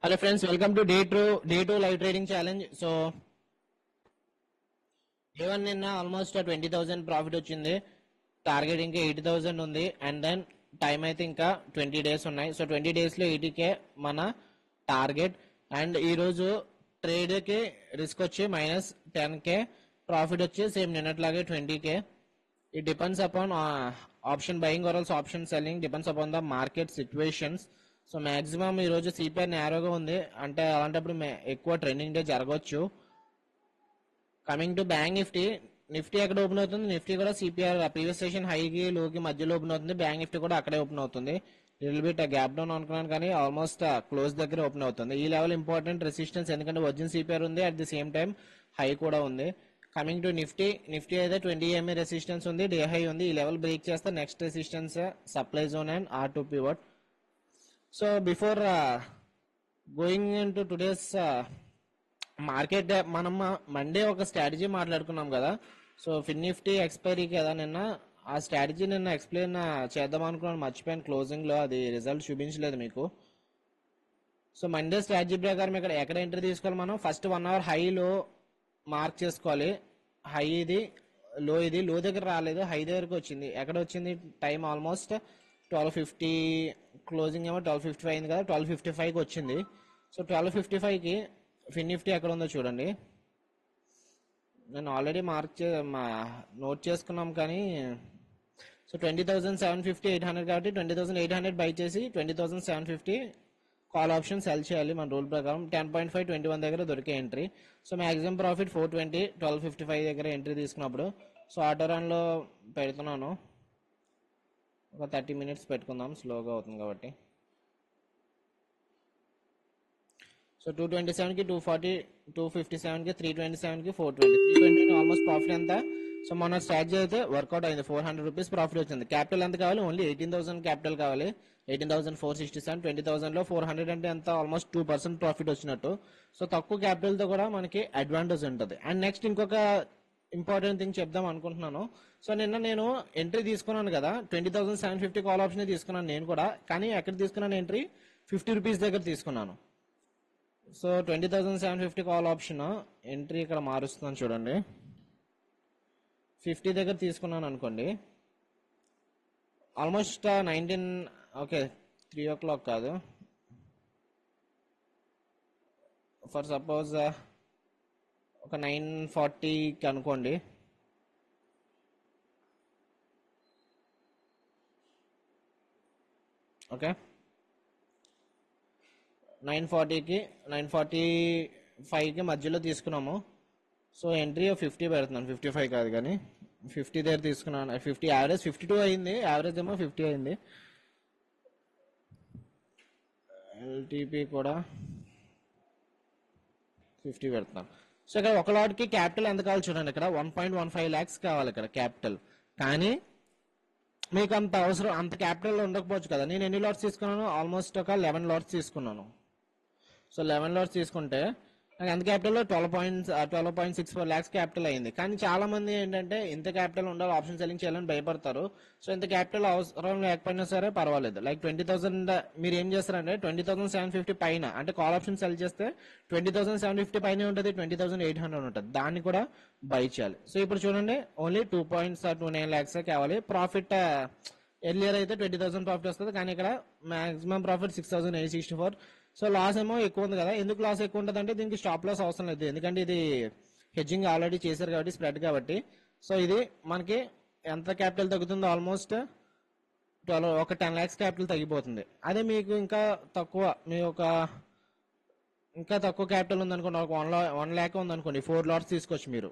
Hello friends, welcome to day two live trading challenge. So even నిన్న almost 20,000 profit వచ్చింది. Target ఇంకా 80,000 ఉంది. And then time అయితే ఇంకా 20 డేస్ ఉన్నాయి. సో 20 డేస్ లో 80K మన టార్గెట్. అండ్ ఈ రోజు ట్రేడ్ కి రిస్క్ వచ్చి -10K, ప్రాఫిట్ వచ్చి same నిన్నట్లాగే 20K. It depends upon option buying or else option selling, depends upon the market situations. So maximum ఈ రోజు సిపిఆర్ నేరోగా ఉంది, అంటే అలాంటప్పుడు ఎక్కువ ట్రెండింగ్ డే జరగవచ్చు. కమింగ్ టు బ్యాంక్ నిఫ్టీ ఎక్కడ ఓపెన్ అవుతుంది? నిఫ్టీ కూడా సిపిఆర్ ప్రీవియస్ సెషన్ హైకి లోకి మధ్యలో ఓపెన్ అవుతుంది. బ్యాంక్ నిఫ్టీ కూడా అక్కడే ఓపెన్ అవుతుంది. లిటిల్ బిట్ గ్యాప్ డౌన్ అనుకున్నాను కానీ ఆల్మోస్ట్ క్లోజ్ దగ్గర ఓపెన్ అవుతుంది. ఈ లెవెల్ ఇంపార్టెంట్ రెసిస్టెన్స్, ఎందుకంటే ఒరిజినల్ సిపిఆర్ ఉంది, at the same time high కూడా ఉంది. కమింగ్ టు నిఫ్టీ అయితే 20 EMA రెసిస్టెన్స్ ఉంది, డే హై ఉంది. ఈ లెవెల్ బ్రేక్ చేస్తే next resistance supply zone and R2 pivot. So before going in to today's market, మనం మండే ఒక స్ట్రాటజీ మాట్లాడుకున్నాం కదా. సో ఫిన్ నిఫ్టీ ఎక్స్పైరీ కదా నిన్న, ఆ స్ట్రాటజీ నిన్న ఎక్స్ప్లెయిన్ చేద్దాం అనుకున్నాను, మర్చిపోయాను క్లోజింగ్ లో, అది రిజల్ట్ చూపించలేదు మీకు. సో మండే స్ట్రాటజీ ప్రకారం ఇక్కడ ఎక్కడ ఎంట్రీ తీసుకోవాలి? మనం ఫస్ట్ 1 hour హైలో మార్క్ చేసుకోవాలి. హై ఇది, లో దగ్గర రాలేదు, హై దగ్గరకు వచ్చింది. ఎక్కడ వచ్చింది? టైం ఆల్మోస్ట్ 12:50, క్లోజింగ్ ఏమో 12:55 అయింది కదా, 12:55కి వచ్చింది. సో 12:55కి ఫిన్ నిఫ్టీ ఎక్కడ ఉందో చూడండి. నేను ఆల్రెడీ నోట్ చేసుకున్నాం కానీ, సో 20,750 800 కాబట్టి 20,800 బై చేసి 20,750 కాల్ ఆప్షన్ సెల్ చేయాలి మన రూల్ ప్రకారం. 10.5 21 దగ్గర దొరికే ఎంట్రీ. సో మ్యాక్సిమం ప్రాఫిట్ 420 12:55 దగ్గర ఎంట్రీ తీసుకున్నప్పుడు. సో ఆటో రన్ లో పెడుతున్నాను, ఒక 30 minutes పెట్టుకుందాం, స్లోగా అవుతుంది కాబట్టి. సో 227కి 240, 257కి 327కి 420, 320 ఆల్మోస్ట్ ప్రాఫిట్ ఎంత? సో మన స్ట్రాటజీ అయితే వర్కౌట్ అయింది. 400 రూపీస్ ప్రాఫిట్ వచ్చింది. క్యాపిటల్ ఎంత కావాలి? ఓన్లీ 18,000 క్యాపిటల్ కావాలి. 18,467, 20,000 లో 400 అంటే ఎంత? ఆల్మోస్ట్ 2% ప్రాఫిట్ వచ్చినట్టు. సో తక్కువ క్యాపిటల్ తో కూడా మనకి అడ్వాంటేజ్ ఉంటుంది. అండ్ నెక్స్ట్ ఇంకొక ఇంపార్టెంట్ థింగ్ చెప్దాం అనుకుంటున్నాను. సో నిన్న నేను ఎంట్రీ తీసుకున్నాను కదా, 20,750 కాల్ ఆప్షన్ తీసుకున్నాను నేను కూడా. కానీ ఎక్కడ తీసుకున్నాను ఎంట్రీ? 50 రూపీస్ దగ్గర తీసుకున్నాను. సో 20,750 కాల్ ఆప్షన్ ఎంట్రీ ఇక్కడ మారుస్తున్నాను చూడండి. 50 దగ్గర తీసుకున్నాను అనుకోండి, ఆల్మోస్ట్ 19, ఓకే 3 o'clock కాదు, ఫర్ సపోజ్ ఒక 9:40కి అనుకోండి. ఓకే 9:40కి 9:45కి మధ్యలో తీసుకున్నాము. సో ఎంట్రీ 50 పెడుతున్నాను, 55 కాదు కానీ 50 దగ్గర తీసుకున్నాను. 50 యావరేజ్ 52 అయింది, యావరేజ్ ఏమో 50 అయింది. ఎల్టీపీ కూడా 50 పెడుతున్నాను. సో ఇక్కడ ఒక లాట్కి క్యాపిటల్ ఎంత కావాలి చూడండి. ఇక్కడ 1.15 lakhs కావాలి ఇక్కడ క్యాపిటల్. కానీ మీకు అంత అవసరం, అంత క్యాపిటల్ ఉండకపోవచ్చు కదా. నేను ఎన్ని లాట్స్ తీసుకున్నాను? ఆల్మోస్ట్ ఒక 11 లాట్స్ తీసుకున్నాను. సో 11 లాట్స్ తీసుకుంటే నాకు ఎంత క్యాపిటల్? 12.64 lakhs క్యాపిటల్ అయింది. కానీ చాలా మంది ఏంటంటే ఇంత క్యాపిటల్ ఉండాలి, ఆప్షన్ సెల్లింగ్ చేయాలని భయపడతారు. సో ఇంత క్యాపిటల్ అవసరం లేకపోయినా సరే పర్వాలేదు. లైక్ 20,000 మీరు ఏం చేస్తారంటే 20,750 పైన, అంటే కాల్ ఆప్షన్ సెల్ చేస్తే 20,750 పైన ఉంటుంది, 20,800 ఉంటుంది, దాన్ని కూడా బై చేయాలి. సో ఇప్పుడు చూడండి, ఓన్లీ 2.29 lakhs కావాలి. ప్రాఫిట్ ఎర్లియర్ అయితే 20,000 ప్రాఫిట్ వస్తుంది, కానీ ఇక్కడ మాక్సిమం ప్రాఫిట్ 6,864. సో లాస్ ఏమో ఎక్కువ ఉంది కదా. ఎందుకు లాస్ ఎక్కువ ఉంటుంది అంటే దీనికి స్టాప్ లాస్ అవసరం లేదు, ఎందుకంటే ఇది హెడ్జింగ్ ఆల్రెడీ చేశారు కాబట్టి, స్ప్రెడ్ కాబట్టి. సో ఇది మనకి ఎంత క్యాపిటల్ తగ్గుతుందో ఆల్మోస్ట్ 10 lakhs క్యాపిటల్ తగ్గిపోతుంది. అదే మీకు ఇంకా తక్కువ, మీ ఇంకా తక్కువ క్యాపిటల్ ఉందనుకోండి, ఒక 1 lakh ఉందనుకోండి, 4 lots తీసుకోవచ్చు మీరు.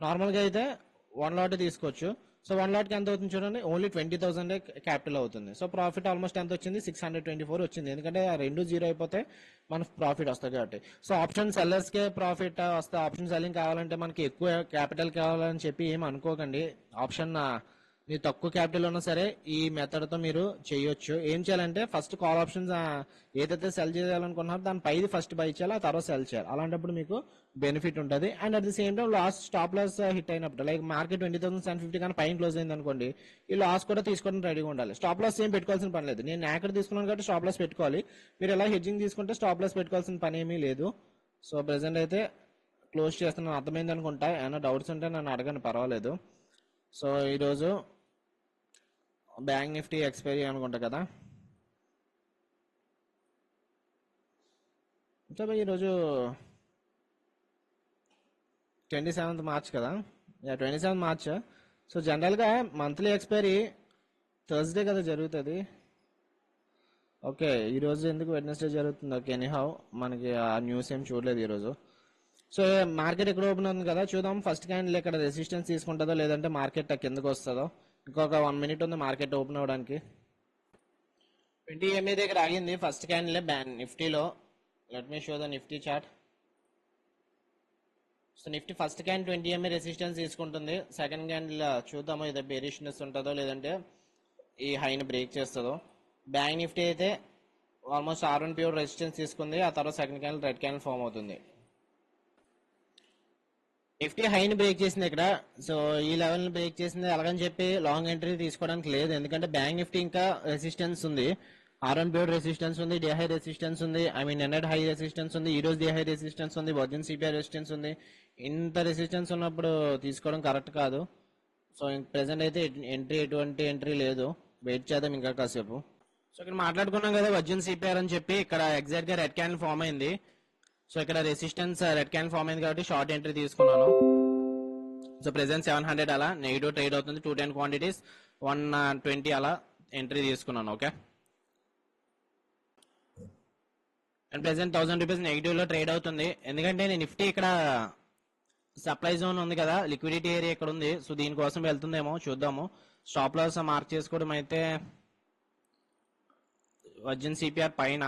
నార్మల్గా అయితే 1 lot తీసుకోవచ్చు. సో 1 lot కి ఎంత అవుతుంది చూడండి, ఓన్లీ 20,000 క్యాపిటల్ అవుతుంది. సో ప్రాఫిట్ ఆల్మోస్ట్ ఎంత వచ్చింది? 624 వచ్చింది, ఎందుకంటే ఆ 2 0 అయిపోతే మనకు ప్రాఫిట్ వస్తుంది కాబట్టి. సో ఆప్షన్ సెల్లర్స్ కే ప్రాఫిట్ వస్తుంది. ఆప్షన్ సెల్లింగ్ కావాలంటే మనకి ఎక్కువ క్యాపిటల్ కావాలని చెప్పి ఏం అనుకోకండి. ఆప్షన్ మీ తక్కువ క్యాపిటల్ ఉన్నా సరే ఈ మెథడ్ తో మీరు చేయొచ్చు. ఏం చేయాలంటే ఫస్ట్ కాల్ ఆప్షన్స్ ఏదైతే సెల్ చేయాలనుకుంటున్నారో దాని పైది ఫస్ట్ బై చేయాలి, ఆ తర్వాత సెల్ చేయాలి. అలాంటప్పుడు మీకు బెనిఫిట్ ఉంటుంది. And at the same time last stop loss hit అయినప్పుడు లైక్ మార్కెట్ 20,750 కానీ పైన క్లోజ్ అయింది అనుకోండి, ఈ లాస్ కూడా తీసుకోవడం రెడీగా ఉండాలి. స్టాప్ లాస్ ఏం పెట్టుకోవాల్సిన పని లేదు. నేను నాకర్ తీసుకున్నాను కాబట్టి స్టాప్ లాస్ పెట్టుకోవాలి. మీరు ఎలా హెడ్జింగ్ తీసుకుంటే స్టాప్ లాస్ పెట్టుకోవాల్సిన పని ఏమీ లేదు. సో ప్రెసెంట్ అయితే క్లోజ్ చేస్తున్నాను. అర్థమైంది అనుకుంటా. ఏమైనా డౌట్స్ ఉంటే నన్ను అడగండి, పర్వాలేదు. సో ఈరోజు బ్యాంక్ నిఫ్టీ ఎక్స్పైరీ అనుకుంటా కదా. ఇంకా ఈరోజు 27th మార్చ్ కదా. 27th March. సో జనరల్గా మంత్లీ ఎక్స్పైరీ థర్స్డే కదా జరుగుతుంది. ఓకే, ఈరోజు ఎందుకు వెడ్నెస్డే జరుగుతుంది? ఓకే, ఎనీహౌ మనకి ఆ న్యూస్ ఏం చూడలేదు ఈరోజు. సో మార్కెట్ ఎక్కడ ఓపెన్ అవుతుంది కదా, చూద్దాం. ఫస్ట్ క్యాండిల్ ఇక్కడ రెసిస్టెన్స్ తీసుకుంటుందో లేదంటే మార్కెట్ కిందకు వస్తుందో. ఇంకొక 1 minute ఉంది మార్కెట్ ఓపెన్ అవడానికి. 20 MA దగ్గర ఆగింది ఫస్ట్ క్యాండిల్ నిఫ్టీలో. Let me show the Nifty chart. So Nifty first candle 20 MA resistance తీసుకుంటుంది. సెకండ్ క్యాండిల్ చూద్దాము ఇది బేరిష్నెస్ ఉంటుందో లేదంటే ఈ హైని బ్రేక్ చేస్తుందో. బ్యాంక్ నిఫ్టీ అయితే ఆల్మోస్ట్ R1 ప్యూర్ రెసిస్టెన్స్ తీసుకుంది, ఆ తర్వాత second candle red candle form అవుతుంది. నిఫ్టీ హైని బ్రేక్ చేసింది ఇక్కడ. సో ఈ లెవెల్ ని బ్రేక్ చేసింది, అలాగని చెప్పి లాంగ్ ఎంట్రీ తీసుకోవడానికి లేదు. ఎందుకంటే బ్యాంక్ నిఫ్టీ ఇంకా రెసిస్టెన్స్ ఉంది. R1 ప్యూర్ రెసిస్టెన్స్ ఉంది, డే హై రెసిస్టెన్స్ ఉంది, నిన్నటి హై రెసిస్టెన్స్ ఉంది, ఈ రోజు డే హై రెసిస్టెన్స్ ఉంది, వర్జిన్ సిపిఐ రెసిస్టెన్స్ ఉంది. ఇంత రెసిస్టెన్స్ ఉన్నప్పుడు తీసుకోవడం కరెక్ట్ కాదు. సో ప్రెసెంట్ అయితే ఎటువంటి ఎంట్రీ లేదు. వెయిట్ చేద్దాం ఇంకా కాసేపు. సో ఇక్కడ మాట్లాడుకున్నాం కదా వర్జిన్ సిపిఆర్ అని చెప్పి, ఇక్కడ ఎగ్జాక్ట్ గా రెడ్ క్యాండిల్ ఫామ్ అయింది. సో ఇక్కడ రెసిస్టెన్స్ రెడ్ క్యాండిల్ ఫామ్ అయింది కాబట్టి షార్ట్ ఎంట్రీ తీసుకున్నాను. సో ప్రెసెంట్ 700 అలా నెగిటివ్ ట్రేడ్ అవుతుంది. 210 క్వాంటిటీస్ 120 అలా ఎంట్రీ తీసుకున్నాను. Okay, and present 1000 rupees negative లో ట్రేడ్ అవుతుంది. ఎందుకంటే నేను నిఫ్టీ ఇక్కడ సప్లై జోన్ ఉంది కదా, లిక్విడిటీ ఏరియా ఇక్కడ ఉంది. సో దీనికోసం వెళ్తుందేమో చూద్దాము. స్టాప్ లాస్ మార్క్ చేసుకోవడం అయితే వర్జిన్ సిపిఆర్ పైన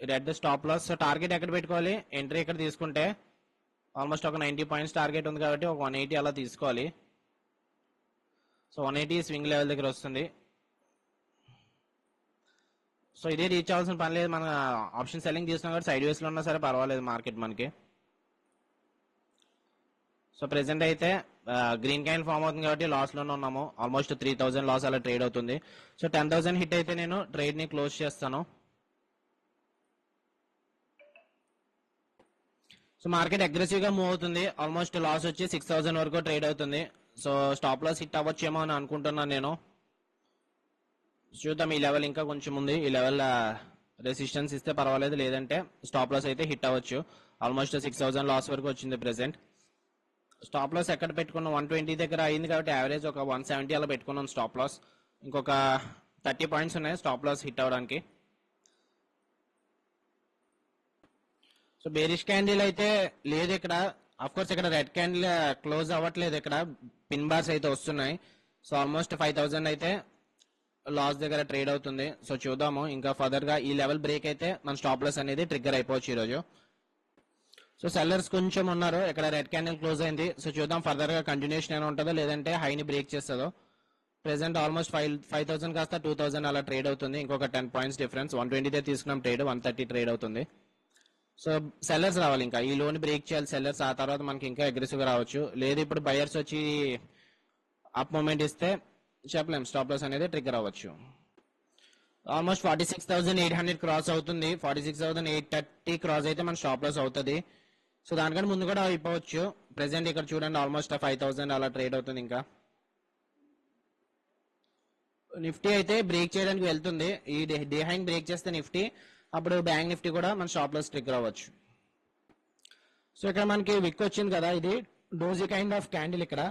red stop loss. So target ఎక్కడ పెట్టుకోవాలి? ఎంట్రీ ఎక్కడ తీసుకుంటే ఆల్మోస్ట్ ఒక 90 పాయింట్స్ టార్గెట్ ఉంది కాబట్టి ఒక 180 అలా తీసుకోవాలి. సో 180 స్వింగ్ లెవెల్ దగ్గర వస్తుంది. సో ఇదే రీచ్ అవ్వాల్సిన పని లేదు. మన ఆప్షన్ సెల్లింగ్ తీసుకున్నాం కాబట్టి సైడ్ వేస్ లో ఉన్నా సరే పర్వాలేదు మార్కెట్ మనకి. సో ప్రెసెంట్ అయితే గ్రీన్ క్యాండిల్ ఫామ్ అవుతుంది కాబట్టి లాస్ లోనే ఉన్నాము. ఆల్మోస్ట్ 3000 లాస్ అలా ట్రేడ్ అవుతుంది. సో 10,000 హిట్ అయితే నేను ట్రేడ్ ని క్లోజ్ చేస్తాను. సో మార్కెట్ అగ్రెసివ్ గా మూవ్ అవుతుంది. ఆల్మోస్ట్ లాస్ వచ్చి 6000 వరకు ట్రేడ్ అవుతుంది. సో స్టాప్ లాస్ హిట్ అవ్వచ్చేమో అని అనుకుంటున్నాను నేను. చూద్దాం, ఈ లెవెల్ ఇంకా కొంచెం ఉంది. ఈ లెవెల్ రెసిస్టెన్స్ ఇస్తే పర్వాలేదు, లేదంటే స్టాప్ లాస్ అయితే హిట్ అవ్వచ్చు. ఆల్మోస్ట్ 6000 లాస్ వరకు వచ్చింది ప్రెసెంట్. స్టాప్ లాస్ ఎక్కడ పెట్టుకున్నాం? 120 దగ్గర అయింది కాబట్టి యావరేజ్ ఒక 170 అలా పెట్టుకున్నాం స్టాప్ లాస్. ఇంకొక 30 పాయింట్స్ ఉన్నాయి స్టాప్ లాస్ హిట్ అవడానికి. సో బేరిష్ క్యాండిల్ అయితే లేదు ఇక్కడ. అఫ్ కోర్స్ ఇక్కడ రెడ్ క్యాండిల్ క్లోజ్ అవ్వట్లేదు, ఇక్కడ పిన్ బార్స్ అయితే వస్తున్నాయి. సో ఆల్మోస్ట్ 5000 అయితే లాస్ దగ్గర ట్రేడ్ అవుతుంది. సో చూద్దాము ఇంకా ఫర్దర్ గా ఈ లెవెల్ బ్రేక్ అయితే మన స్టాప్ లాస్ అనేది ట్రిగ్గర్ అయిపోవచ్చు ఈ రోజు. సో సెల్లర్స్ కొంచెం ఉన్నారు. ఇక్కడ రెడ్ క్యాండిల్ క్లోజ్ అయింది. సో చూద్దాం ఫర్దర్ గా కంటిన్యూషన్ ఏమైనా ఉంటుందో లేదంటే హైని బ్రేక్ చేస్తుందో. ప్రెసెంట్ ఆల్మోస్ట్ 5000 కాస్త 2000 అలా ట్రేడ్ అవుతుంది. ఇంకొక 10 పాయింట్స్ డిఫరెన్స్. 120 తీసుకున్నాం ట్రేడ్, 130 ట్రేడ్ అవుతుంది. సో సెల్లర్స్ రావాలి, ఇంకా ఈ లోన్ బ్రేక్ చేయాలి సెల్లర్స్. ఆ తర్వాత మనకి ఇంకా అగ్రెసివ్ గా రావచ్చు. లేదు ఇప్పుడు బయర్స్ వచ్చి అప్ మూమెంట్ ఇస్తే చెప్పలేం, స్టాప్ లాస్ అనేది ట్రిగ్గర్ అవ్వచ్చు. ఆల్మోస్ట్ 46,800 క్రాస్ అవుతుంది. 46,830 క్రాస్ అయితే మన స్టాప్ లాస్ అవుతుంది. సో దానికంటే ముందు కూడా అయిపోవచ్చు. ప్రెసెంట్ ఇక్కడ చూడండి ఆల్మోస్ట్ 5000 అలా ట్రేడ్ అవుతుంది. ఇంకా నిఫ్టీ అయితే బ్రేక్ చేయడానికి వెళ్తుంది. ఈ డే హైని బ్రేక్ చేస్తే నిఫ్టీ, అప్పుడు బ్యాంక్ నిఫ్టీ కూడా మన స్టాప్ లాస్ ట్రిగ్గర్ అవ్వచ్చు. సో ఇక్కడ మనకి విక్ వచ్చింది కదా, ఇది డోజీ కైండ్ ఆఫ్ క్యాండిల్. ఇక్కడ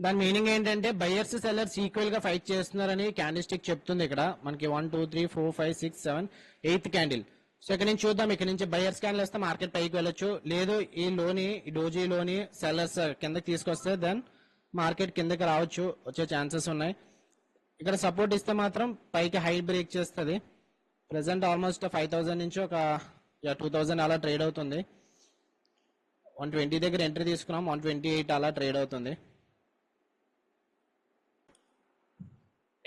దాని మీనింగ్ ఏంటంటే బయర్స్ సెల్లర్స్ ఈక్వల్ గా ఫైట్ చేస్తున్నారని క్యాండిల్ స్టిక్ చెప్తుంది. ఇక్కడ మనకి 1 2 3 4 5 6 7 8th క్యాండిల్. సో ఇక్కడ నుంచి చూద్దాం, ఇక్కడ నుంచి బయర్స్ క్యాండిల్ వస్తే మార్కెట్ పైకి వెళ్ళొచ్చు. లేదు ఈ డోజీ లోని సెల్లర్స్ కిందకి తీసుకొస్తే దెన్ మార్కెట్ కిందకి రావచ్చు, వచ్చే ఛాన్సెస్ ఉన్నాయి. ఇక్కడ సపోర్ట్ ఇస్తే మాత్రం పైకి హై బ్రేక్ చేస్తుంది. ప్రెసెంట్ ఆల్మోస్ట్ 5000 నుంచి ఒక 2000 అలా ట్రేడ్ అవుతుంది. 120 దగ్గర ఎంట్రీ తీసుకున్నాం, 128 అలా ట్రేడ్ అవుతుంది.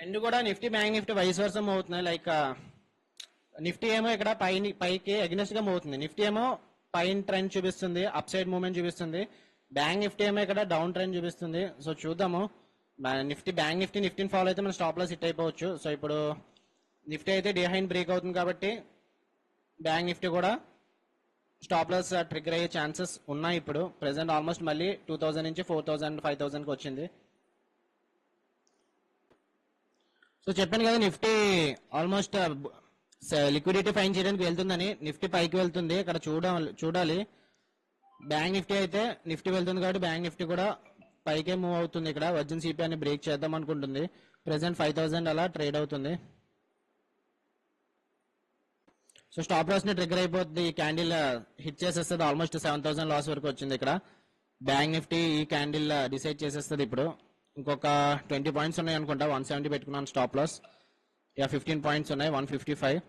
రెండు కూడా Nifty bank Nifty vice versa move అవుతున్నాయి. లైక్ నిఫ్టీ ఏమో ఇక్కడ పైకి అగ్నెస్ట్ గా మూవ్ అవుతుంది, నిఫ్టీ ఏమో పైన ట్రెండ్ చూపిస్తుంది, అప్ సైడ్ మూవ్మెంట్ చూపిస్తుంది. బ్యాంక్ నిఫ్టీ ఏమో ఇక్కడ డౌన్ ట్రెండ్ చూపిస్తుంది. సో చూద్దాము, బ్యాంక్ నిఫ్టీని ఫాలో అయితే మన స్టాప్ లాస్ హిట్ అయిపోవచ్చు. సో ఇప్పుడు నిఫ్టీ అయితే డే హైన్ బ్రేక్ అవుతుంది కాబట్టి బ్యాంక్ నిఫ్టీ కూడా స్టాప్ లాస్ ట్రిగ్గర్ అయ్యే ఛాన్సెస్ ఉన్నాయి. ఇప్పుడు ప్రెసెంట్ ఆల్మోస్ట్ మళ్ళీ 2000 నుంచి 4000 5000 కి వచ్చింది. సో చెప్పాను కదా నిఫ్టీ ఆల్మోస్ట్ లిక్విడిటీ ఫైన్ చేయడానికి వెళ్తుందని. నిఫ్టీ పైకి వెళ్తుంది, ఇక్కడ చూడాలి. బ్యాంక్ నిఫ్టీ అయితే నిఫ్టీ వెళ్తుంది కాబట్టి బ్యాంక్ నిఫ్టీ కూడా పైకే మూవ్ అవుతుంది. ఇక్కడ వర్జిన్ సిపిఐని బ్రేక్ చేద్దాం అనుకుంటుంది. ప్రెసెంట్ 5000 అలా ట్రేడ్ అవుతుంది. సో స్టాప్ లాస్ ని ట్రిగ్గర్ అయిపోతుంది, ఈ క్యాండిల్ హిట్ చేసేస్తుంది. ఆల్మోస్ట్ 7000 లాస్ వరకు వచ్చింది ఇక్కడ. బ్యాంక్ నిఫ్టీ ఈ క్యాండిల్ డిసైడ్ చేసేస్తుంది. ఇప్పుడు ఇంకొక 20 పాయింట్స్ ఉన్నాయి అనుకుంటా. 170 పెట్టుకున్నాను స్టాప్ లాస్. 15 పాయింట్స్ ఉన్నాయి, 155.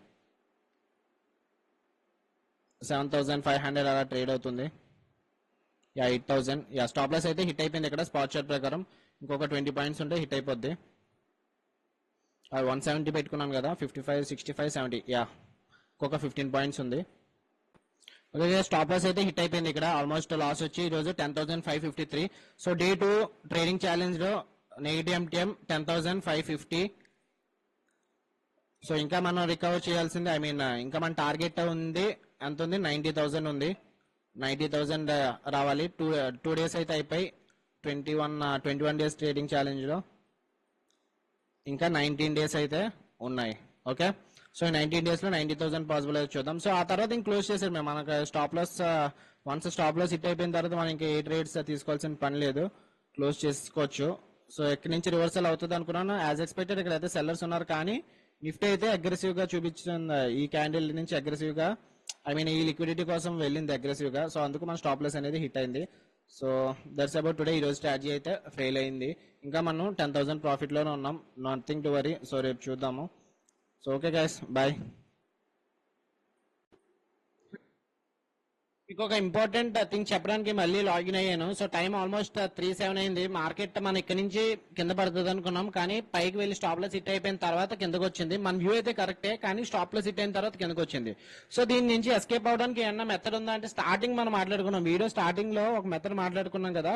7500 అలా ట్రేడ్ అవుతుంది. 8000. స్టాప్ లాస్ అయితే హిట్ అయిపోయింది ఇక్కడ స్పాట్ చార్ట్ ప్రకారం. ఇంకొక 20 పాయింట్స్ ఉంటే హిట్ అయిపోద్ది. 170 పెట్టుకున్నాను కదా, 55 65 70. ఇంకొక 15 పాయింట్స్ ఉంది. ఓకే, స్టాప్ లాస్ అయితే హిట్ అయిపోయింది ఇక్కడ. ఆల్మోస్ట్ లాస్ వచ్చి ఈ రోజు 10,553. సో డే 2 ట్రేడింగ్ ఛాలెంజ్ లో నెగిటివ్ MTM 10,550. సో ఇంకా మనం రికవర్ చేయాల్సింది, ఇంకా మన టార్గెట్ ఉంది, ఎంత ఉంది, 90,000 ఉంది. 90,000 రావాలి. టూ డేస్ అయితే అయిపోయి 21 డేస్ ట్రేడింగ్ ఛాలెంజ్ లో ఇంకా 19 డేస్ అయితే ఉన్నాయి. ఓకే, సో 19 డేస్ లో 90,000 పాసిబుల్ అయితే చూద్దాం. సో ఆ తర్వాత ఇంక క్లోజ్ చేసారు మేము. మనకు stop loss once stop loss hit అయిపోయిన తర్వాత మనం ఇంకా 8 ట్రేడ్స్ తీసుకోవాల్సిన పని లేదు, క్లోజ్ చేసుకోవచ్చు. సో ఎక్కడి నుంచి రివర్సల్ అవుతుంది అనుకున్నాను. యాజ్ ఎక్స్పెక్టెడ్ ఇక్కడ అయితే సెల్లర్స్ ఉన్నారు, కానీ నిఫ్టీ అయితే అగ్రెసివ్ గా చూపించింది. ఈ క్యాండిల్ నుంచి అగ్రెసివ్ గా ఈ లిక్విడిటీ కోసం వెళ్ళింది అగ్రెసివ్ గా. సో అందుకు మన స్టాప్ లాస్ అనేది హిట్ అయింది. So that's about today. ఈ రోజు స్ట్రాటజీ అయితే ఫెయిల్ అయింది. ఇంకా మనం 10,000 ప్రాఫిట్ లోనే ఉన్నాం, నథింగ్ టు వరీ. సో రేపు చూద్దాము. So okay guys, bye. ఇంకొక ఇంపార్టెంట్ థింగ్ చెప్పడానికి మళ్ళీ లాగిన్ అయ్యాను. సో టైం ఆల్మోస్ట్ 3:07 అయింది. మార్కెట్ మనం ఇక్కడ నుంచి కింద పడుతుంది అనుకున్నాం, కానీ పైకి వెళ్ళి స్టాప్ లాస్ హిట్ అయిపోయిన తర్వాత కిందకు వచ్చింది. మన వ్యూ అయితే కరెక్టే, కానీ స్టాప్ లాస్ హిట్ అయిన తర్వాత కిందకు వచ్చింది. సో దీని నుంచి ఎస్కేప్ అవడానికి ఏమన్నా మెథడ్ ఉందా అంటే, స్టార్టింగ్ మనం మాట్లాడుకున్నాం, వీడియో స్టార్టింగ్ లో ఒక మెథడ్ మాట్లాడుకున్నాం కదా.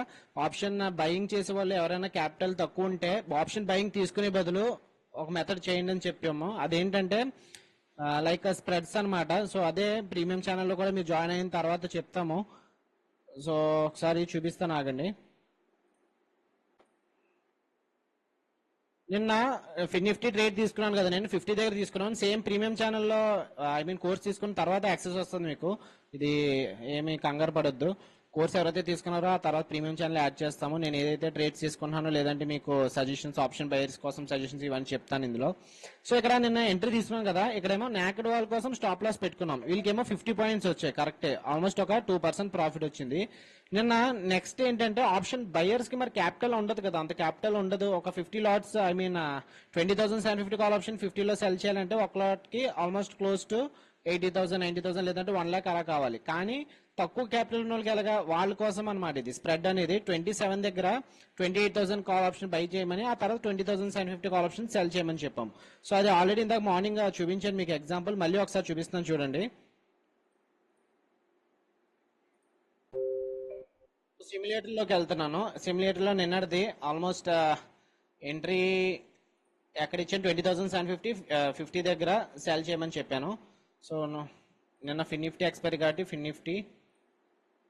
ఆప్షన్ బయింగ్ చేసే వాళ్ళు ఎవరైనా క్యాపిటల్ తక్కువ ఉంటే ఆప్షన్ బయింగ్ తీసుకునే బదులు ఒక మెథడ్ చేయండి అని చెప్పాము. అదేంటంటే లైక్ స్ప్రెడ్స్ అన్నమాట. సో అదే ప్రీమియం ఛానల్లో కూడా మీరు జాయిన్ అయిన తర్వాత చెప్తాము. సో ఒకసారి చూపిస్తాను, ఆగండి. నిన్న నిఫ్టీ ట్రేడ్ తీసుకున్నాను కదా, నేను 50 దగ్గర తీసుకున్నాను. సేమ్ ప్రీమియం ఛానల్లో కోర్స్ తీసుకున్న తర్వాత యాక్సెస్ వస్తుంది మీకు. ఇది ఏమి కంగారు పడొద్దు. కోర్స్ ఎవరైతే తీసుకున్నారో ఆ తర్వాత ప్రీమియం ఛానల్ యాడ్ చేస్తాము. నేను ఏదైతే ట్రేడ్స్ తీసుకున్నానో, లేదంటే మీకు సజెషన్స్, ఆప్షన్ బయర్స్ కోసం సజెషన్స్ ఇవన్నీ చెప్తాను ఇందులో. సో ఇక్కడ నిన్న ఎంట్రీ తీసుకున్నాం కదా, ఇక్కడేమో నాకెడ్ వాల్ కోసం స్టాప్ లాస్ పెట్టుకున్నాం. వీళ్ళకేమో 50 పాయింట్స్ వచ్చాయి, కరెక్టే. ఆల్మోస్ట్ ఒక 2% ప్రాఫిట్ వచ్చింది. నిన్న నెక్స్ట్ ఏంటంటే ఆప్షన్ బయర్స్ కి మరి క్యాపిటల్ ఉండదు కదా, అంత క్యాపిటల్ ఉండదు. ఒక 50 లాట్స్ 20,750 కాల్ ఆప్షన్ 50లో సెల్ చేయాలంటే ఒక లాట్ కి ఆల్మోస్ట్ క్లోజ్ టు 80,000 90,000 లేదంటే 1 lakh అలా కావాలి. కానీ తక్కువ క్యాపిటల్ ఉన్న వాళ్ళకి ఎలాగా, వాళ్ళ కోసం అనమాట ఇది స్ప్రెడ్ అనేది. 27 దగ్గర 28,000 కాల్ ఆప్షన్ బై చేయమని, ఆ తర్వాత 20,750 కాల్ ఆప్షన్ సెల్ చేయమని చెప్పాం. సో అది ఆల్రెడీ ఇందాక మార్నింగ్ చూపించాను మీకు ఎగ్జాంపుల్, మళ్ళీ ఒకసారి చూపిస్తున్నాను చూడండి. సిమ్యులేటర్ లోకి వెళ్తున్నాను. సిమ్యులేటర్ లో నిన్నటిది ఆల్మోస్ట్ ఎంట్రీ ఎక్కడ ఇచ్చాను, 20,750 50 దగ్గర సెల్ చేయమని చెప్పాను. సో నిన్న ఫిన్నిఫ్టీ ఎక్స్పైరీ కాబట్టి ఫిన్నిఫ్టీ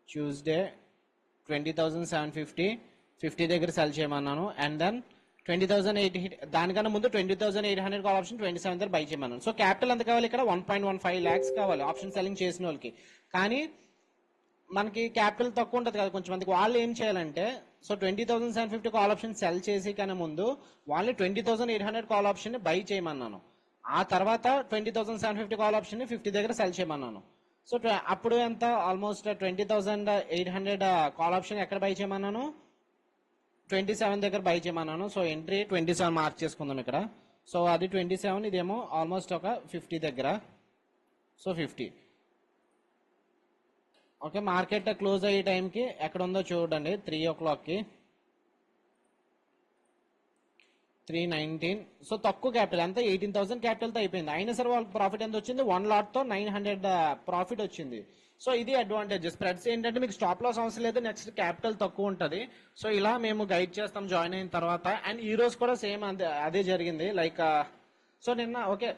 ట్యూస్డే 20,750 50 దగ్గర సెల్ చేయమన్నాను. అండ్ దెన్ 20,800 దానికన్నా ముందు 20,800 కాల్ ఆప్షన్ 27 దగ్గర బై చేయమన్నాను. సో క్యాపిటల్ ఎంత కావాలి ఇక్కడ, 1.15 lakhs కావాలి ఆప్షన్ సెల్లింగ్ చేసిన వాళ్ళకి. కానీ మనకి క్యాపిటల్ తక్కువ ఉంటుంది కదా కొంచెం మందికి. వాళ్ళు ఏం చేయాలంటే, సో 20,750 కాల్ ఆప్షన్ సెల్ చేసి కన్నా ముందు వాళ్ళని 20,800 కాల్ ఆప్షన్ బై చేయమన్నాను. ఆ తర్వాత 20,750 కాల్ ఆప్షన్ 50 దగ్గర సెల్ చేయమన్నాను. సో అప్పుడు ఎంత, ఆల్మోస్ట్ 20,800 కాల్ ఆప్షన్ ఎక్కడ బై చేయమన్నాను, 27 దగ్గర బై చేయమన్నాను. సో ఎంట్రీ 27 మార్క్ చేసుకుందాం ఇక్కడ. సో అది 27, ఇదేమో ఆల్మోస్ట్ ఒక 50 దగ్గర. సో 50 ఓకే, మార్కెట్ క్లోజ్ అయ్యే టైంకి ఎక్కడ ఉందో చూడండి. 3 o'clockకి 319. సో తక్కువ క్యాపిటల్, అంతా 18,000 క్యాపిటల్తో అయిపోయింది. అయినా సరే వాళ్ళకి ప్రాఫిట్ ఎంత వచ్చింది, 1 lot తో 900 ప్రాఫిట్ వచ్చింది. సో ఇది అడ్వాంటేజ్. స్ప్రెడ్స్ ఏంటంటే మీకు స్టాప్ లాస్ అవసరం లేదు, నెక్స్ట్ క్యాపిటల్ తక్కువ ఉంటుంది. సో ఇలా మేము గైడ్ చేస్తాం జాయిన్ అయిన తర్వాత. అండ్ ఈ రోజు కూడా సేమ్ అదే జరిగింది. లైక్ సో నిన్న ఓకే,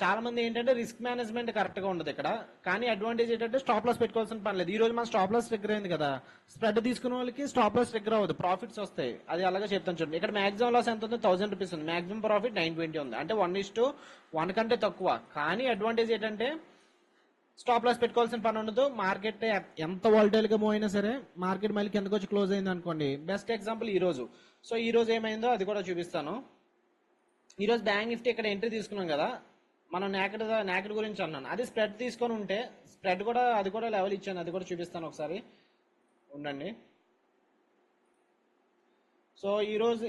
చాలా మంది ఏంటంటే రిస్క్ మేనేజ్మెంట్ కరెక్ట్ గా ఉండదు ఇక్కడ. కానీ అడ్వాంటేజ్ ఏంటంటే స్టాప్ లాస్ పెట్టుకోవాల్సిన పని లేదు. ఈ రోజు మన స్టాప్ లాస్ ట్రిగ్గర్ అయింది కదా, స్ప్రెడ్ తీసుకున్న వాళ్ళకి స్టాప్ లాస్ ట్రిగ్గర్ అవ్వదు, ప్రాఫిట్స్ వస్తాయి. అది అలాగే చెప్తాను చూడండి. ఇక్కడ మాక్సిమం లాస్ ఎంత ఉంది, 1000 రూపీస్ ఉంది. మాక్సిమం ప్రాఫిట్ 920 ఉంది, అంటే 1:1 కంటే తక్కువ. కానీ అడ్వాంటేజ్ ఏంటంటే స్టాప్ లాస్ పెట్టుకోవాల్సిన పని ఉండదు. మార్కెట్ ఎంత వాలటైల్ గా మూవ్ అయినా సరే, మార్కెట్ మళ్ళీ కిందకు వచ్చి క్లోజ్ అయింది అనుకోండి. బెస్ట్ ఎగ్జాంపుల్ ఈ రోజు. సో ఈ రోజు ఏమైందో అది కూడా చూపిస్తాను. ఈ రోజు బ్యాంక్ నిఫ్టీ ఇక్కడ ఎంట్రీ తీసుకున్నాం కదా, మనం నాకెడ్ గురించి అన్నాను. అది స్ప్రెడ్ తీసుకొని ఉంటే స్ప్రెడ్ కూడా, అది కూడా లెవెల్ ఇచ్చాను, అది కూడా చూపిస్తాను ఒకసారి ఉండండి. సో ఈ రోజు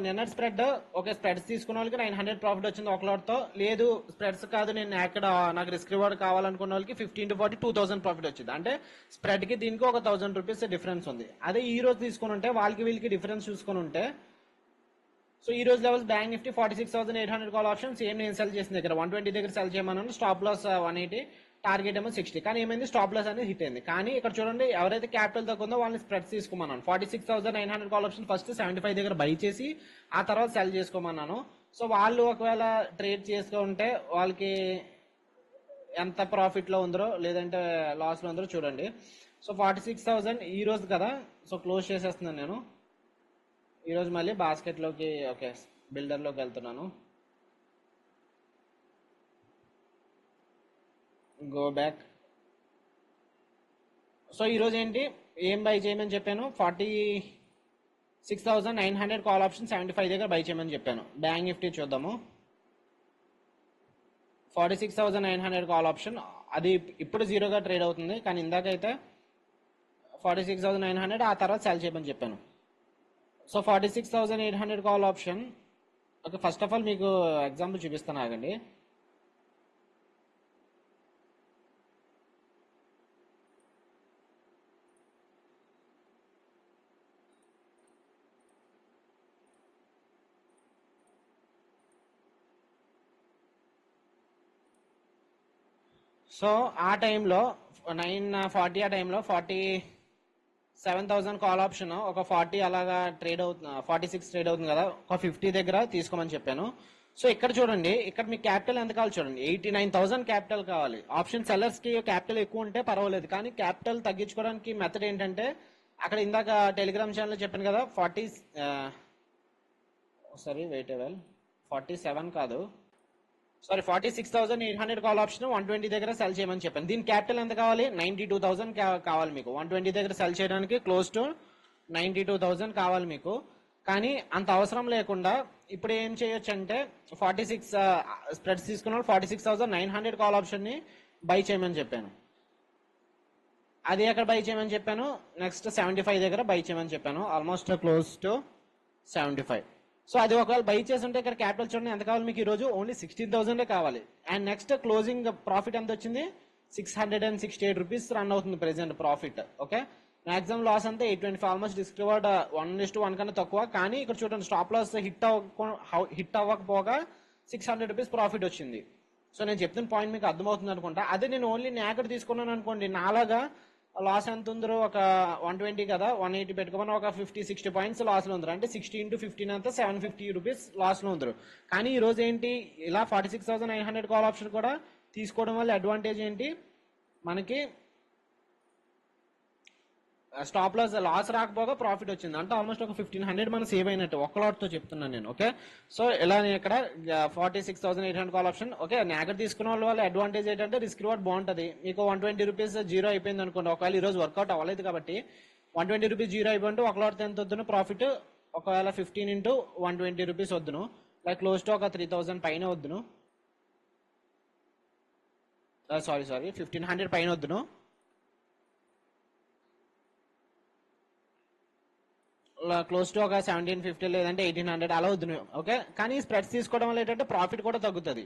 నిన్న స్ప్రెడ్ ఓకే, స్ప్రెడ్స్ తీసుకున్న వాళ్ళకి 900 ప్రాఫిట్ వచ్చింది ఒక lot తో. లేదు స్ప్రెడ్స్ కాదు, నేను నాకెడ్ నాకు రిస్క్ రివార్డ్ కావాలనుకున్న వాళ్ళకి 15 to 40 2000 ప్రాఫిట్ వచ్చింది. అంటే స్ప్రెడ్ కి దీనికి ఒక 1000 రూపీస్ డిఫరెన్స్ ఉంది. అదే ఈ రోజు తీసుకుని ఉంటే వాళ్ళకి వీళ్ళకి డిఫరెన్స్ చూసుకుని ఉంటే, సో ఈ రోజు levels bank Nifty 46,800 call option same నేను సెల్ చేసిన దగ్గర 120 దగ్గర సెల్ చేయమన్నాను. స్టాప్ లాస్ 180, టార్గెట్ ఏమో 60. కానీ ఏమైంది, స్టాప్ లాస్ అనేది హిట్ అయింది. కానీ ఇక్కడ చూడండి, ఎవరైతే క్యాపిటల్ తక్కువ ఉందో వాళ్ళని స్ప్రెడ్స్ తీసుకోమన్నాను. 46,900 కాల్ ఆప్షన్ ఫస్ట్ 75 దగ్గర బై చేసి ఆ తర్వాత సెల్ చేసుకోమన్నాను. సో వాళ్ళు ఒకవేళ ట్రేడ్ చేసుకుంటే వాళ్ళకి ఎంత ప్రాఫిట్ లో ఉందో లేదంటే లాస్ లో ఉందో చూడండి. సో 46,000 ఈ రోజు కదా, సో క్లోజ్ చేసేస్తున్నాను నేను. ఈ రోజు మళ్ళీ బాస్కెట్ లోకి ఓకే బిల్డర్ లోకి వెళ్తున్నాను. Go back. సో ఈ రోజు ఏంటి, ఏం బై చేయమని చెప్పాను, 46,900 కాల్ ఆప్షన్ 75 దగ్గర బై చేయమని చెప్పాను. బ్యాంక్ నిఫ్టీ చూద్దాము. 46,900 కాల్ ఆప్షన్, అది ఇప్పుడు జీరోగా ట్రేడ్ అవుతుంది. కానీ ఇందాకైతే 46,900, ఆ తర్వాత సెల్ చేయమని చెప్పాను. So 46,800 call option. Okay, first of all మీకు ఎగ్జాంపుల్ చూపిస్తాను, ఆగండి. సో ఆ టైంలో 9:40 ఆ టైంలో 47,000 కాల్ ఆప్షన్ ఒక 40 అలాగా ట్రేడ్ అవుతుంది, 46 ట్రేడ్ అవుతుంది కదా, ఒక 50 దగ్గర తీసుకోమని చెప్పాను. సో ఇక్కడ చూడండి, ఇక్కడ మీకు క్యాపిటల్ ఎంత కావాలి చూడండి, 89,000 క్యాపిటల్ కావాలి. ఆప్షన్ సెల్లర్స్ కి క్యాపిటల్ ఎక్కువ ఉంటే పర్వాలేదు, కానీ క్యాపిటల్ తగ్గించుకోవడానికి మెథడ్ ఏంటంటే, అక్కడ ఇందాక టెలిగ్రామ్ ఛానల్ చెప్పాను కదా, 47 కాదు, సారీ 46,800 కాల్ ఆప్షన్ 120 దగ్గర సెల్ చేయమని చెప్పాను. దీని క్యాపిటల్ ఎంత కావాలి, 92,000 కావాలి మీకు. 120 దగ్గర సెల్ చేయడానికి క్లోజ్ టు 92,000 కావాలి మీకు. కానీ అంత అవసరం లేకుండా ఇప్పుడు ఏం చేయొచ్చు అంటే, 46 స్ప్రెడ్స్ తీసుకున్న 46,900 కాల్ ఆప్షన్ ని బై చేయమని చెప్పాను. అది ఎక్కడ బై చేయమని చెప్పాను, నెక్స్ట్ 75 దగ్గర బై చేయమని చెప్పాను. Almost close to 75. సో అది ఒకవేళ బై చేసి ఉంటే ఇక్కడ క్యాపిటల్ చూడండి ఎంత కావాలి మీకు, ఈ రోజు ఓన్లీ 16,000 కావాలి. అండ్ నెక్స్ట్ క్లోజింగ్ ప్రాఫిట్ ఎంత వచ్చింది, 668 రూపీస్ రన్ అవుతుంది present profit. Okay, maximum loss అంతా 825, ఆల్మోస్ట్ రిస్క్ రివార్డ్ 1:1 కన్నా తక్కువ. కానీ ఇక్కడ చూడండి, స్టాప్ లాస్ హిట్ అవ్వకపోగా 600 రూపీస్ ప్రాఫిట్ వచ్చింది. సో నేను చెప్తున్న పాయింట్ మీకు అర్థమవుతుంది అనుకుంటా. అదే నేను ఓన్లీ నాకెడ్ తీసుకున్నాను అనుకోండి, నాలాగా లాస్ ఎంత ఉందో, ఒక 120 కదా, 180 పెట్టుకోమని ఒక 50-60 పాయింట్స్ లాస్ లో ఉందరు. అంటే 60 into 15 అంతా 750 రూపీస్ లాస్ లో ఉందరు. కానీ ఈ రోజు ఏంటి, ఇలా 46,900 కాల్ ఆప్షన్ కూడా తీసుకోవడం వల్ల అడ్వాంటేజ్ ఏంటి, మనకి స్టాప్ లాస్ రాకపోగా ప్రాఫిట్ వచ్చింది. అంటే ఆల్మోస్ట్ ఒక 1,500 మనం సేవ్ అయినట్టు ఒక లాట్ తో చెప్తున్నాను నేను. ఓకే, సో ఇలా ఇక్కడ 46,800 కాల్ ఆప్షన్. ఓకే, నాకెడ్ తీసుకున్న వాళ్ళ అడ్వాంటేజ్ ఏంటంటే రిస్క్ రివార్డ్ బాగుంటుంది. మీకు 120 రూపీస్ జీరో అయిపోయింది అనుకోండి, ఒకవేళ ఈ రోజు వర్కౌట్ అవ్వలేదు కాబట్టి 120 రూపీస్ జీరో అయిపోయింటే ఒక లాట్ ఎంత వద్దును ప్రాఫిట్, ఒకవేళ 15 into 120 రూపీస్ వద్దును, లైక్ క్లోజ్ టు ఒక 3,000 పైన వద్దును, సారీ 1,500 పైన వద్దును, క్లోజ్ టు ఒక 1,750 లేదంటే 1,800 అలా వద్దు. ఓకే, కానీ స్ప్రెడ్స్ తీసుకోవడం వల్ల ఏంటంటే ప్రాఫిట్ కూడా తగ్గుతుంది.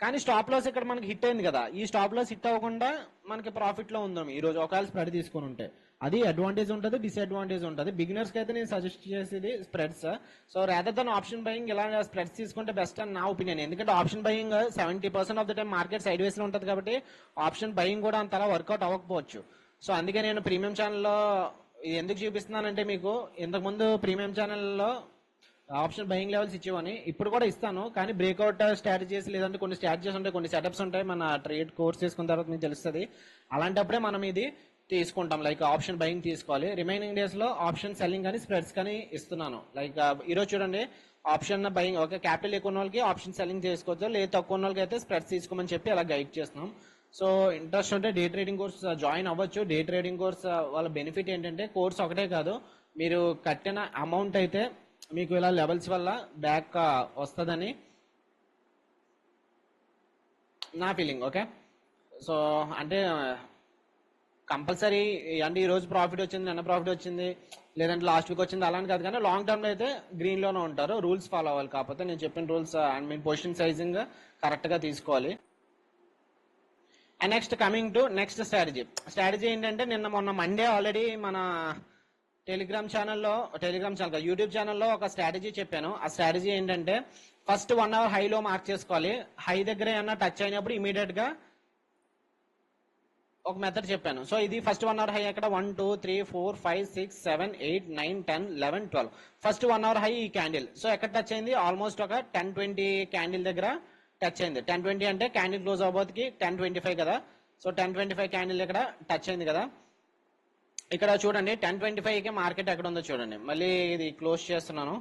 కానీ స్టాప్ లాస్ ఇక్కడ మనకి హిట్ అయింది కదా, ఈ స్టాప్ లాస్ హిట్ అవ్వకుండా మనకి ప్రాఫిట్ లో ఉందాం ఈ రోజు ఒకవేళ స్ప్రెడ్ తీసుకొని ఉంటే. అది అడ్వాంటేజ్ ఉంటుంది, డిసడ్వాంటేజ్ ఉంటుంది. బిగినర్స్ కి అయితే నేను సజెస్ట్ చేసేది spreads. So rather than option buying ఇలా స్ప్రెడ్స్ తీసుకుంటే బెస్ట్ అని నా ఒపీనియన్. ఎందుకంటే option buying 70% of the time market side వేస్ లో ఉంటుంది కాబట్టి ఆప్షన్ బయింగ్ కూడా అంతలా వర్కౌట్ అవ్వకపోవచ్చు. సో అందుకే నేను ప్రీమియం ఛానల్లో ఇది ఎందుకు చూపిస్తున్నానంటే, మీకు ఇంతకుముందు ప్రీమియం ఛానల్లో ఆప్షన్ బయింగ్ లెవెల్స్ ఇచ్చేవని ఇప్పుడు కూడా ఇస్తాను, కానీ బ్రేక్అవుట్ స్ట్రాటజీస్ లేదంటే కొన్ని స్ట్రాటజీస్ ఉంటాయి, కొన్ని సెటప్స్ ఉంటాయి, మన ట్రేడ్ కోర్స్ చేసుకున్న తర్వాత మీకు తెలుస్తుంది. అలాంటప్పుడే మనం ఇది తీసుకుంటాం. లైక్ ఆప్షన్ బయింగ్ తీసుకోవాలి. రిమైనింగ్ డేస్ లో ఆప్షన్ సెల్లింగ్ కానీ స్ప్రెడ్స్ కానీ ఇస్తున్నాను. లైక్ ఈరోజు చూడండి, ఆప్షన్ బయింగ్ ఓకే, క్యాపిటల్ ఎక్కువ ఉన్న వాళ్ళకి ఆప్షన్ సెల్లింగ్ చేసుకోవచ్చు, లేదు తక్కువ ఉన్న వాళ్ళకి అయితే స్ప్రెడ్స్ తీసుకోమని చెప్పి అలా గైడ్ చేస్తున్నాం. సో ఇంట్రెస్ట్ ఉంటే డే ట్రేడింగ్ కోర్స్ జాయిన్ అవ్వచ్చు. డే ట్రేడింగ్ కోర్స్ వాళ్ళ బెనిఫిట్ ఏంటంటే, కోర్స్ ఒకటే కాదు, మీరు కట్టిన అమౌంట్ అయితే మీకు ఇలా లెవెల్స్ వల్ల బ్యాక్ వస్తుందని నా ఫీలింగ్. ఓకే, సో అంటే కంపల్సరీ అంటే ఈ రోజు ప్రాఫిట్ వచ్చింది, నిన్న ప్రాఫిట్ వచ్చింది, లేదంటే లాస్ట్ వీక్ వచ్చింది అలాంటి కాదు, కానీ లాంగ్ టర్మ్ లో అయితే గ్రీన్ లోనే ఉంటారు. రూల్స్ ఫాలో అవ్వాలి. కాకపోతే నేను చెప్పిన rules and me position sizing correct గా తీసుకోవాలి. And next coming to next strategy ఏంటంటే, నిన్న మొన్న మండే ఆల్రెడీ మన టెలిగ్రామ్ ఛానల్ యూట్యూబ్ ఛానల్లో ఒక స్ట్రాటజీ చెప్పాను. ఆ స్ట్రాటజీ ఏంటంటే, ఫస్ట్ 1 అవర్ హైలో మార్క్ చేసుకోవాలి. హై దగ్గర ఏమన్నా టచ్ అయినప్పుడు ఇమీడియట్ గా ఒక మెథడ్ చెప్పాను. సో ఇది ఫస్ట్ 1 అవర్ హై అక్కడ 1 2 3 4 5 6 7 8 9 10 11 12 ఫస్ట్ 1 అవర్ హై ఈ క్యాండిల్. సో ఎక్కడ టచ్ అయింది, ఆల్మోస్ట్ ఒక 10-20 క్యాండిల్ దగ్గర టచ్ అయింది. 10-20 అంటే క్యాండిల్ క్లోజ్ అవ్వబోతుకి 10-25 కదా. సో 10-25 క్యాండిల్ ఇక్కడ టచ్ అయింది కదా. ఇక్కడ చూడండి 10-25 కి మార్కెట్ ఎక్కడ ఉందో చూడండి. మళ్ళీ ఇది క్లోజ్ చేస్తున్నాను.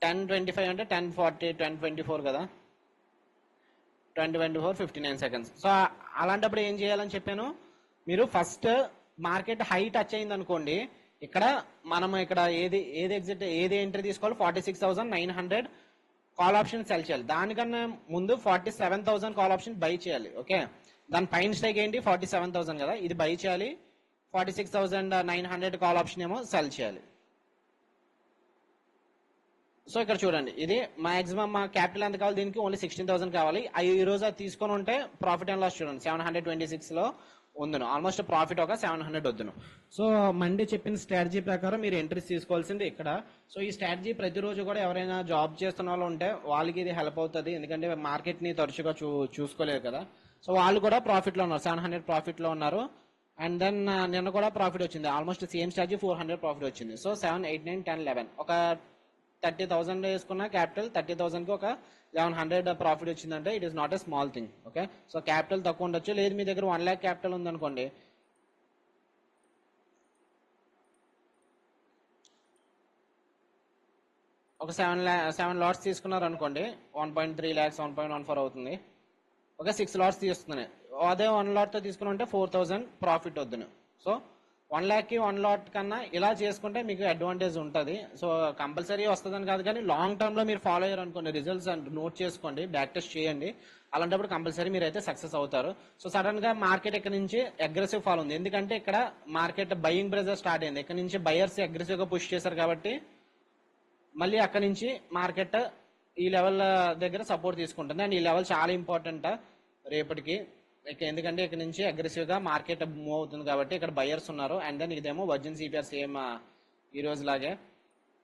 $10.25 అంటే 10:40 10:24 కదా, 10:24 59 seconds. సో అలాంటప్పుడు ఏం చేయాలని చెప్పాను, మీరు ఫస్ట్ మార్కెట్ హై టచ్ అయింది అనుకోండి, ఇక్కడ మనం ఇక్కడ ఏది ఎంట్రీ తీసుకోవాలి, 46,900 కాల్ ఆప్షన్ సెల్ చేయాలి. దానికన్నా ముందు 47,000 కాల్ ఆప్షన్ బై చేయాలి. ఓకే, దాని పైన స్ట్రైక్ ఏంటి 47,000 కదా, ఇది బై చేయాలి. 46,900 కాల్ ఆప్షన్ ఏమో సెల్ చేయాలి. సో ఇక్కడ చూడండి, ఇది మాక్సిమం మా క్యాపిటల్ ఎంత కావాలి, దీనికి ఓన్లీ 16,000 కావాలి. ఈ రోజు అది తీసుకొని ఉంటే ప్రాఫిట్ అండ్ లాస్ చూడండి 726 లో ఉందును, ఆల్మోస్ట్ ప్రాఫిట్ ఒక 700 వద్దును. సో మండే చెప్పిన స్ట్రాటజీ ప్రకారం మీరు ఎంట్రీస్ తీసుకోవాల్సింది ఇక్కడ. సో ఈ స్ట్రాటజీ ప్రతిరోజు కూడా ఎవరైనా జాబ్ చేస్తున్న వాళ్ళు ఉంటే వాళ్ళకి ఇది హెల్ప్ అవుతుంది, ఎందుకంటే మార్కెట్ ని తరచుగా చూసుకోలేదు కదా. సో వాళ్ళు కూడా ప్రాఫిట్ లో ఉన్నారు, 700 ప్రాఫిట్ లో ఉన్నారు. అండ్ దెన్ నిన్న కూడా ప్రాఫిట్ వచ్చింది, ఆల్మోస్ట్ సేమ్ స్ట్రాటజీ 400 ప్రాఫిట్ వచ్చింది. సో 7 8 9 10 11 ఒక 30,000 వేసుకున్న క్యాపిటల్ 30,000 కి ఒక 1100 ప్రాఫిట్ వచ్చిందంటే it is not a small thing. Okay, so capital తక్కువ ఉండొచ్చు, లేదు మీ దగ్గర 1 lakh క్యాపిటల్ ఉందనుకోండి, ఒక 7 లాట్స్ తీసుకున్నారు అనుకోండి, 1.3 lakhs 1.14 అవుతుంది. ఓకే, 6 లాట్స్ తీసుకున్నాయి, అదే 1 lot తో తీసుకుని ఉంటే 4,000 ప్రాఫిట్ వద్దును. సో 1 lakh కి 1 lot కన్నా ఇలా చేసుకుంటే మీకు అడ్వాంటేజ్ ఉంటుంది. సో కంపల్సరీ వస్తుందని కాదు, కానీ లాంగ్ టర్మ్ లో మీరు ఫాలో అయ్యారు అనుకోండి, రిజల్ట్స్ అండ్ నోట్ చేసుకోండి, బ్యాక్ టెస్ట్ చేయండి, అలాంటప్పుడు కంపల్సరీ మీరు అయితే సక్సెస్ అవుతారు. సో సడన్ గా మార్కెట్ ఇక్కడ నుంచి అగ్రెసివ్ ఫాల్ ఉంది, ఎందుకంటే ఇక్కడ మార్కెట్ బయింగ్ ప్రెజర్ స్టార్ట్ అయింది, ఇక్కడ నుంచి బయర్స్ అగ్రెసివ్ గా పుష్ చేశారు కాబట్టి మళ్ళీ అక్కడ నుంచి మార్కెట్ ఈ లెవెల్ దగ్గర సపోర్ట్ తీసుకుంటుంది. అండ్ ఈ లెవెల్ చాలా ఇంపార్టెంట్ రేపటికి, ఎందుకంటే ఇక్కడ నుంచి అగ్రెసివ్ గా మార్కెట్ మూవ్ అవుతుంది కాబట్టి ఇక్కడ బయర్స్ ఉన్నారు. అండ్ దెన్ ఇదేమో వర్జిన్ సిపిఆర్ సేమ్ ఈ రోజు లాగే.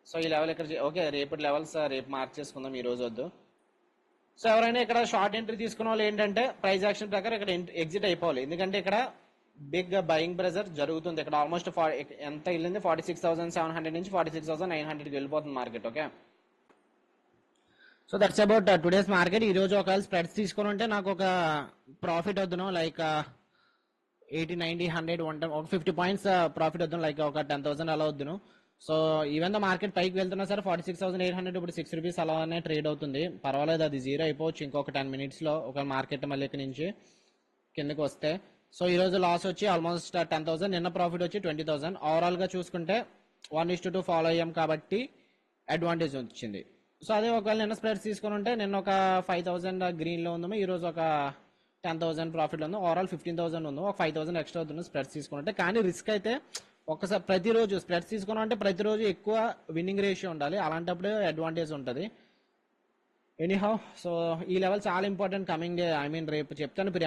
సో ఈ లెవెల్ ఇక్కడ ఓకే, రేపటి లెవెల్స్ రేపు మార్క్ చేసుకుందాం, ఈ రోజు వద్దు. సో ఎవరైనా ఇక్కడ షార్ట్ ఎంట్రీ తీసుకున్న వాళ్ళు ఏంటంటే ప్రైస్ యాక్షన్ ప్రకారం ఇక్కడ ఎగ్జిట్ అయిపోవాలి, ఎందుకంటే ఇక్కడ బిగ్ బయింగ్ ప్రెజర్ జరుగుతుంది. ఇక్కడ ఆల్మోస్ట్ ఎంత వెళ్ళింది, 46,700 నుంచి 46,900 వెళ్ళిపోతుంది market. Okay, so that's about today's market. ఈ రోజు ఒకవేళ స్ప్రెడ్స్ తీసుకుని ఉంటే నాకు ఒక ప్రాఫిట్ వద్దును, లైక్ 80 90 100 ఒక 50 పాయింట్స్ ప్రాఫిట్ వద్దును, లైక్ ఒక 10,000 అలా వద్దును. సో ఈవెన్ ద మార్కెట్ పైకి వెళ్తున్నా సరే 46,800 ఇప్పుడు 6 రూపీస్ అలానే ట్రేడ్ అవుతుంది, పర్వాలేదు, అది జీరో అయిపోవచ్చు ఇంకొక 10 minutes లో ఒక మార్కెట్ మళ్ళీ ఇక్కడ నుంచి కిందకి వస్తే. సో ఈ రోజు లాస్ వచ్చి ఆల్మోస్ట్ 10,000, నిన్న ప్రాఫిట్ వచ్చి 20,000. ఓవరాల్ గా చూసుకుంటే 1:2 ఫాలో అయ్యాం కాబట్టి అడ్వాంటేజ్ వచ్చింది. సో అదే ఒకవేళ నిన్న స్ప్రెడ్స్ తీసుకుని ఉంటే నిన్న ఒక 5,000 గ్రీన్ లో ఉందాము, ఈ రోజు ఒక 10,000 ప్రాఫిట్ ఉంది, ఓవరాల్ 15,000 ఉంది, ఒక 5,000 ఎక్స్ట్రా అవుతుంది స్ప్రెడ్స్ తీసుకుంటే. కానీ రిస్క్ అయితే ఒకసారి ప్రతిరోజు స్ప్రెడ్స్ తీసుకున్నాం అంటే ప్రతిరోజు ఎక్కువ విన్నింగ్ రేషియో ఉండాలి, అలాంటప్పుడు అడ్వాంటేజ్ ఉంటుంది. ఎనీహౌ, సో ఈ లెవెల్ చాలా important coming day, I mean రేపు చెప్తాను ప్రీ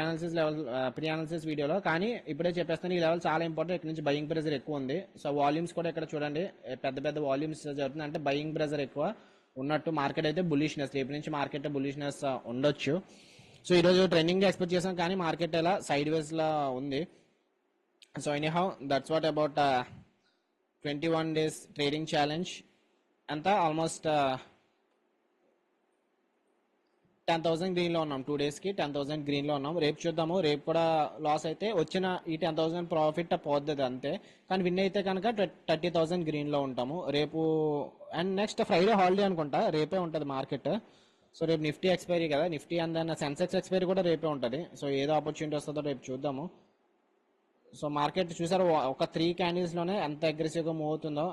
అనాలిసిస్ వీడియోలో, కానీ ఇప్పుడే చెప్పేస్తాను ఈ లెవెల్ చాలా ఇంపార్టెంట్. ఇక్కడ నుంచి బయింగ్ ప్రెజర్ ఎక్కువ ఉంది. సో వాల్యూమ్స్ కూడా ఇక్కడ చూడండి, పెద్ద పెద్ద వాల్యూమ్స్ జరుగుతుంది, అంటే బయింగ్ ప్రెజర్ ఎక్కువ ఉన్నట్టు. మార్కెట్ అయితే బులిష్నెస్, రేపు నుంచి మార్కెట్ బులిష్నెస్ ఉండొచ్చు. సో ఈరోజు ట్రెండింగ్ ఎక్స్పెక్ట్ చేసాం, కానీ మార్కెట్ ఎలా సైడ్ వేస్ లా ఉంది. So anyhow, that's what about 21 days trading challenge. అంతా ఆల్మోస్ట్ 10,000 గ్రీన్ లో ఉన్నాం. 2 days కి 10,000 గ్రీన్ లో ఉన్నాం. రేపు చూద్దాము, రేపు కూడా లాస్ అయితే వచ్చిన ఈ 10,000 ప్రాఫిట్ పోద్ది అంతే, కానీ విన్ అయితే కనుక 30,000 గ్రీన్ లో ఉంటాము రేపు. అండ్ నెక్స్ట్ ఫ్రైడే హాలిడే అనుకుంటా, రేపే ఉంటుంది మార్కెట్. సో రేపు నిఫ్టీ ఎక్స్పైరీ కదా, Nifty and then Sensex expiry కూడా రేపే ఉంటుంది. సో ఏదో ఆపర్చునిటీ వస్తుందో రేపు చూద్దాము. సో మార్కెట్ చూసారు ఒక 3 క్యాండిల్స్ లోనే ఎంత అగ్రెసివ్ గా మూవ్ అవుతుందో.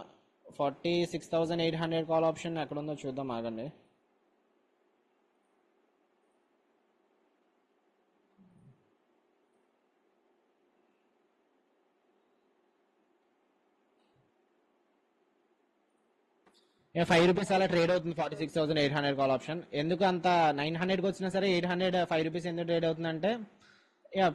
46,800 కాల్ ఆప్షన్ ఎక్కడ ఉందో చూద్దాం, ఆగండి. ₹5 అలా ట్రేడ్ అవుతుంది. 46,800 కాల్ ఆప్షన్. ఎందుకు అంత 900కి వచ్చినా సరే 800 ₹5 ఎందుకు ట్రేడ్ అవుతుందంటే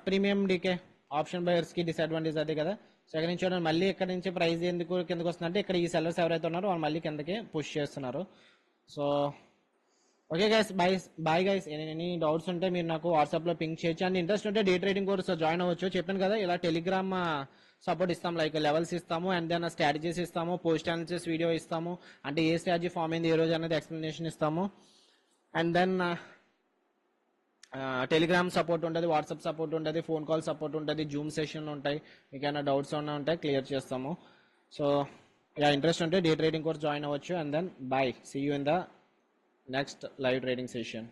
ప్రీమియం డీకే ఆప్షన్ బయర్స్ కి డిసడ్వాంటేజ్ అదే కదా. సో ఇక్కడ నుంచి చూడండి, మళ్ళీ ఇక్కడ నుంచి ప్రైస్ ఎందుకు కిందకి వస్తుందంటే ఇక్కడ ఈ సెల్లర్స్ ఎవరైతే ఉన్నారో వాళ్ళు మళ్ళీ కిందకి పుష్ చేస్తున్నారు. So okay guys, bye guys. Any doubts ఉంటే మీరు నాకు వాట్సాప్ లో పింక్ చేయొచ్చు. అండ్ ఇంట్రెస్ట్ ఉంటే డే ట్రేడింగ్ కోర్స్ జాయిన్ అవ్వచ్చు. చెప్పాను కదా, ఇలా టెలిగ్రామ్ సపోర్ట్ ఇస్తాం, లైక్ లెవెల్స్ ఇస్తాము, అండ్ దెన్ స్ట్రాటజీస్ ఇస్తాము, పోస్ట్ అనాలిసిస్ వీడియో ఇస్తాము, అంటే ఏ స్ట్రాటజీ ఫామ్ అయింది ఏ రోజు అనేది ఎక్స్ప్లెనేషన్ ఇస్తాము. అండ్ దెన్ టెలిగ్రామ్ సపోర్ట్ ఉంటుంది, వాట్సాప్ సపోర్ట్ ఉంటుంది, ఫోన్ కాల్ సపోర్ట్ ఉంటుంది, జూమ్ సెషన్ ఉంటాయి. మీకు ఏమైనా డౌట్స్ ఉన్నా ఉంటాయి క్లియర్ చేస్తాము. సో ఇంట్రెస్ట్ ఉంటే డే ట్రేడింగ్ కోర్స్ జాయిన్ అవ్వచ్చు. And then bye, see you in the next live trading session.